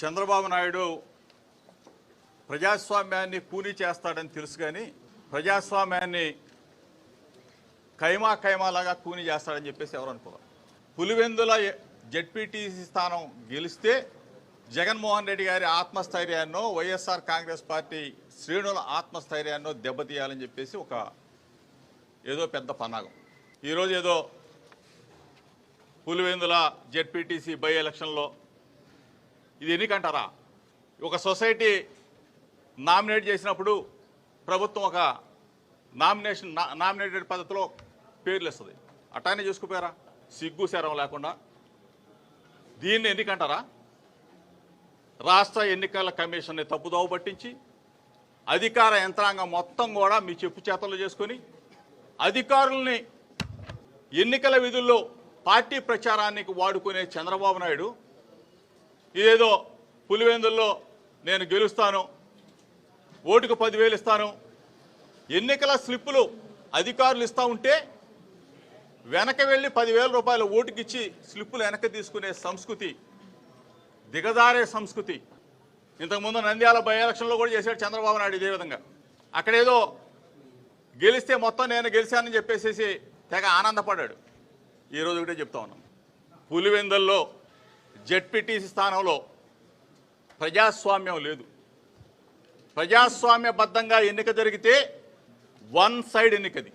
చంద్రబాబు నాయుడు ప్రజాస్వామ్యాన్ని కూనీ చేస్తాడని తెలుసు కానీ ప్రజాస్వామ్యాన్ని కైమాలాగా కూనీ చేస్తాడని చెప్పేసి ఎవరు అనుకోవాలి. పులివెందుల జెడ్పీటీసీ స్థానం గెలిస్తే జగన్మోహన్ రెడ్డి గారి ఆత్మస్థైర్యాన్నో వైఎస్ఆర్ కాంగ్రెస్ పార్టీ శ్రేణుల ఆత్మస్థైర్యాన్నో దెబ్బతీయాలని చెప్పేసి ఏదో పెద్ద పన్నాగం. ఈరోజు ఏదో పులివెందుల జెడ్పీటీసీ బై ఎలక్షన్లో ఇది ఎన్నికంటారా? ఒక సొసైటీ నామినేట్ చేసినప్పుడు ప్రభుత్వం ఒక నామినేటెడ్ పద్ధతిలో పేర్లు ఇస్తుంది. అట్లానే చూసుకుపోయారా? సిగ్గు శరం లేకుండా దీన్ని ఎన్నికంటారా? రాష్ట్ర ఎన్నికల కమిషన్ని తప్పుదోవ పట్టించి అధికార యంత్రాంగం మొత్తం కూడా మీ చెప్పు చేతలు చేసుకొని అధికారుల్ని ఎన్నికల విధుల్లో పార్టీ ప్రచారానికి వాడుకునే చంద్రబాబు నాయుడు ఇదేదో పులివెందుల్లో నేను గెలుస్తాను, ఓటుకు 10,000 ఇస్తాను, ఎన్నికల స్లిప్పులు అధికారులు ఇస్తూ ఉంటే వెనక వెళ్ళి 10,000 రూపాయల ఓటుకిచ్చి స్లిప్పులు వెనక్కి తీసుకునే సంస్కృతి, దిగజారే సంస్కృతి ఇంతకుముందు నంద్యాల బై ఎలక్షన్లో కూడా చేశాడు చంద్రబాబు నాయుడు. ఇదే విధంగా అక్కడేదో గెలిస్తే మొత్తం నేను గెలిచానని చెప్పేసి తెగ ఆనందపడ్డాడు. ఈరోజు ఒకటే చెప్తా ఉన్నాం, పులివెందుల్లో జెడ్పీటీసీ స్థానంలో ప్రజాస్వామ్యం లేదు. ప్రజాస్వామ్యబద్ధంగా ఎన్నిక జరిగితే వన్ సైడ్ ఎన్నికది.